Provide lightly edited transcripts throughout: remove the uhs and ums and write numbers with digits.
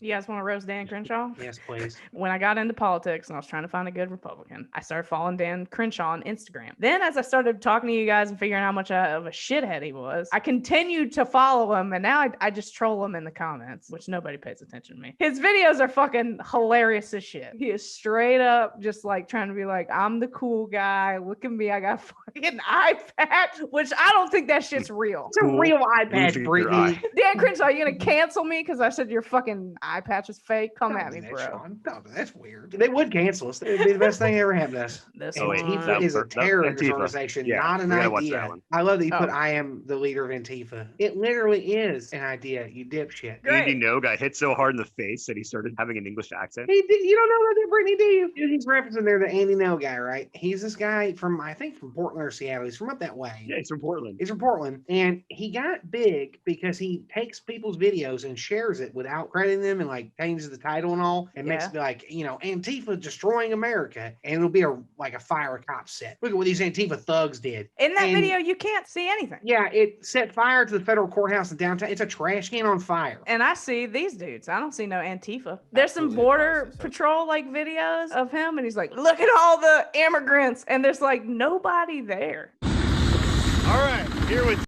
You guys want to roast Dan Crenshaw? Yes, please. When I got into politics and I was trying to find a good Republican, I started following Dan Crenshaw on Instagram. Then, as I started talking to you guys and figuring out how much of a shithead he was, I continued to follow him, and now I just troll him in the comments, which nobody pays attention to me. His videos are fucking hilarious as shit. He is straight up just like trying to be like, I'm the cool guy. Look at me. I got a fucking eye patch, which I don't think that shit's real. It's a real eye patch, Brittany. Dan Crenshaw, are you gonna cancel me because I said your fucking eye patch is fake? Come at me, bro. Sean. No, that's weird. They would cancel us. It would be the best thing that ever happened to us. Antifa is a terrorist organization, not an idea. I love that you put I am the leader of Antifa. It literally is an idea, you dipshit. Andy No got hit so hard in the face that he started having an English accent. He did, you don't know that, Brittany, do you? Dude, he's referencing there the Andy No guy, right? He's this guy from, I think, from Portland or Seattle. He's from up that way. Yeah, he's from Portland. He's from Portland. And he got big because he takes people's videos and shares it without crediting them and like changes the title and all and makes it be like, you know, Antifa destroying America. And it'll be like a fire a cop set. Look at what these Antifa thugs did. In that video, you can't see anything. Yeah, it set fire to the federal courthouse in downtown. It's a trash can on fire. And I see these dudes. I don't see no Antifa. There's some border patrol like videos of him, and he's like, look at all the immigrants. And there's like nobody there. All right, here with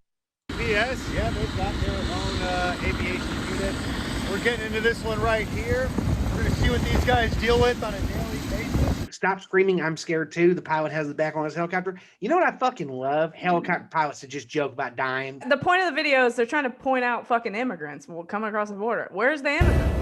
PS. Yeah, they've got their own aviation unit. We're getting into this one right here. We're going to see what these guys deal with on a daily basis. Stop screaming, I'm scared too. The pilot has the back on his helicopter. You know what I fucking love? Helicopter pilots that just joke about dying. The point of the video is they're trying to point out fucking immigrants coming across the border. Where's the immigrants?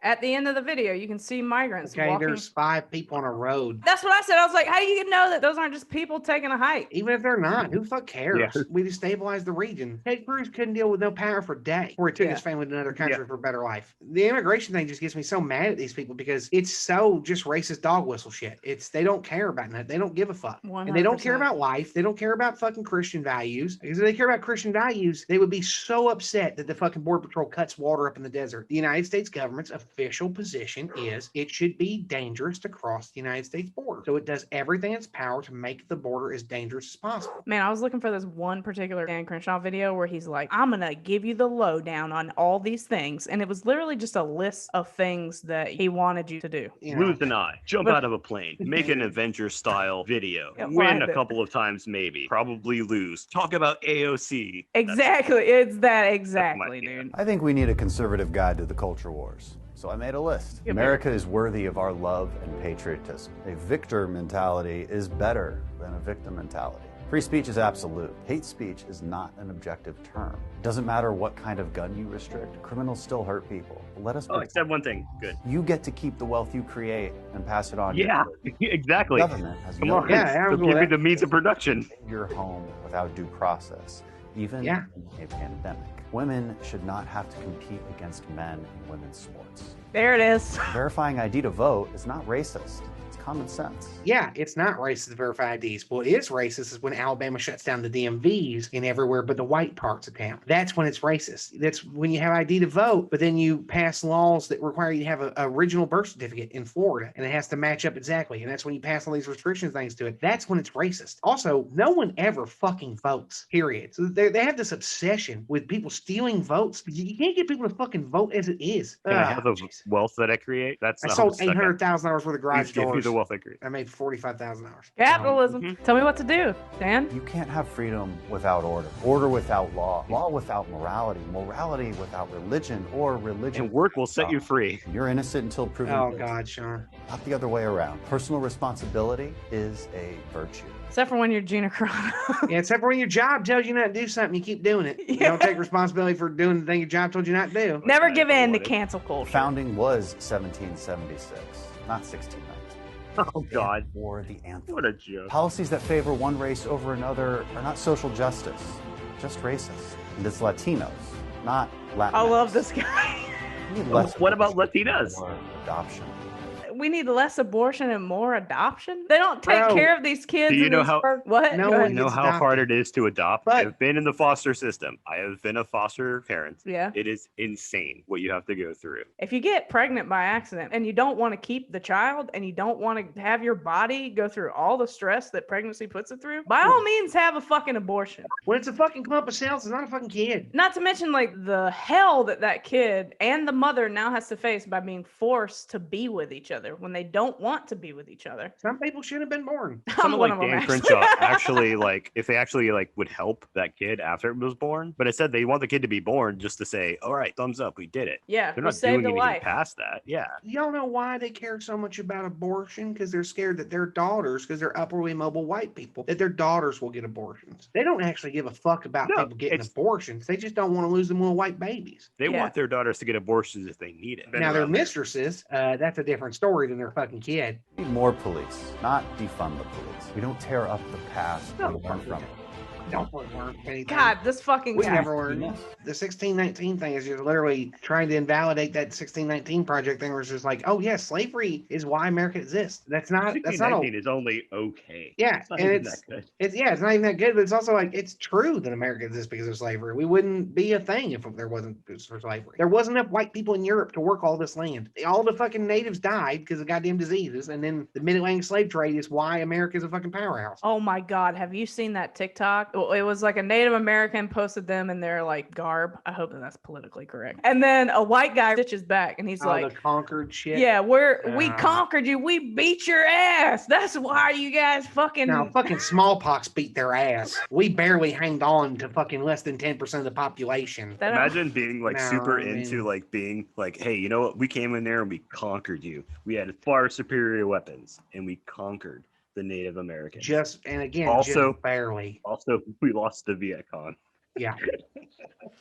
At the end of the video, you can see migrants walking. There's 5 people on a road. That's what I said. I was like, how do you know that those aren't just people taking a hike? Even if they're not, who the fuck cares? Yeah. We destabilized the region. Ted Cruz couldn't deal with no power for a day before he took his family to another country for a better life. The immigration thing just gets me so mad at these people because it's so just racist dog whistle shit. They don't care about that. They don't give a fuck. 100%. And they don't care about life. They don't care about fucking Christian values. Because if they care about Christian values, they would be so upset that the fucking Border Patrol cuts water up in the desert. The United States government's official position is it should be dangerous to cross the United States border. So it does everything in its power to make the border as dangerous as possible. Man, I was looking for this one particular Dan Crenshaw video where he's like, I'm going to give you the lowdown on all these things. And it was literally just a list of things that he wanted you to do. Lose an eye, jump out of a plane, make an Avenger-style video, win a couple of times maybe, probably lose, talk about AOC. Exactly. It's that exactly, dude. I think we need a conservative guide to the culture wars. So I made a list. America is worthy of our love and patriotism. A victor mentality is better than a victim mentality. Free speech is absolute. Hate speech is not an objective term. It doesn't matter what kind of gun you restrict. Criminals still hurt people. Let us. Oh, except one thing. Good. You get to keep the wealth you create and pass it on. Yeah, exactly. The government has Come on. They'll give you the means of production. Your home without due process, even in a pandemic. Women should not have to compete against men in women's sports. There it is. Verifying ID to vote is not racist. It's common sense. Yeah, it's not racist to verify IDs. What is racist is when Alabama shuts down the DMVs in everywhere but the white parts of town. That's when it's racist. That's when you have ID to vote, but then you pass laws that require you to have an original birth certificate in Florida, and it has to match up exactly. And that's when you pass all these restrictions things to it. That's when it's racist. Also, no one ever fucking votes, period. So they have this obsession with people stealing votes. You can't get people to fucking vote as it is. Can I have the wealth that I create? I sold $800,000 worth of garage doors. The wealth I create. I made $45,000. Capitalism. Tell me what to do, Dan. You can't have freedom without order. Order without law. Law without morality. Morality without religion, or religion. And work will set you free. You're innocent until proven guilty. Oh God, Sean. Not the other way around. Personal responsibility is a virtue. Except for when you're Gina Carano. Yeah, except for when your job tells you not to do something, you keep doing it. You don't take responsibility for doing the thing your job told you not to do. Never give in to cancel culture. Founding was 1776, not 1690. Oh God. Or the anthem. What a joke. Policies that favor one race over another are not social justice, just racist. And it's Latinos, not Latinx. I love this guy. What about Latinas? Adoption. we need less abortion and more adoption? They don't take care of these kids. Do you know how? What? No, you know how hard it is to adopt? But, I've been in the foster system. I have been a foster parent. Yeah. It is insane what you have to go through. If you get pregnant by accident and you don't want to keep the child and you don't want to have your body go through all the stress that pregnancy puts it through, by all means have a fucking abortion. When it's a fucking clump of cells, it's not a fucking kid. Not to mention like the hell that kid and the mother now has to face by being forced to be with each other when they don't want to be with each other. Some people should have been born. Someone like Dan Crenshaw actually like if they actually like would help that kid after it was born, but instead they want the kid to be born just to say, all right, thumbs up, we did it. Yeah, they're not doing anything past that. Yeah. Y'all know why they care so much about abortion? Because they're scared that their daughters, because they're upwardly mobile white people, that their daughters will get abortions. They don't actually give a fuck about people getting abortions. They just don't want to lose them little white babies. They want their daughters to get abortions if they need it. Now their mistresses, that's a different story than their fucking kid. We need more police, not defund the police. We don't tear up the past, we learn from it. Don't learn anything. God, this fucking we guy. never learned. The 1619 thing is just literally trying to invalidate that 1619 project thing, where it's just like, oh yeah, slavery is why America exists. That's not. 1619 is only okay. Yeah, it's not and even that good. It's not even that good. But it's also like it's true that America exists because of slavery. We wouldn't be a thing if there wasn't for slavery. There wasn't enough white people in Europe to work all this land. All the fucking natives died because of goddamn diseases, and then the mid-Atlantic slave trade is why America is a fucking powerhouse. Oh my God, have you seen that TikTok? It was like a Native American posted them in their like garb. I hope that that's politically correct. And then a white guy stitches back and he's like, the conquered shit. Yeah, we conquered you. We beat your ass. That's why you guys fucking. Now fucking smallpox beat their ass. We barely hanged on to fucking less than 10% of the population. Imagine being like super into like being like, hey, you know what? We came in there and we conquered you. We had far superior weapons and we conquered the Native Americans. Just barely. Also, we lost the Viet Cong. Yeah.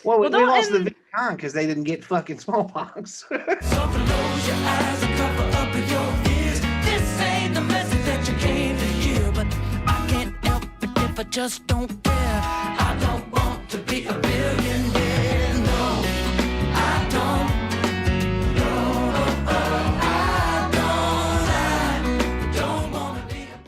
Well, we lost the Viet Cong because they didn't get fucking smallpox. So close your eyes and cover up your ears. This ain't the message that you came to hear, but I can't help it if I just don't care. I don't want to be a billionaire.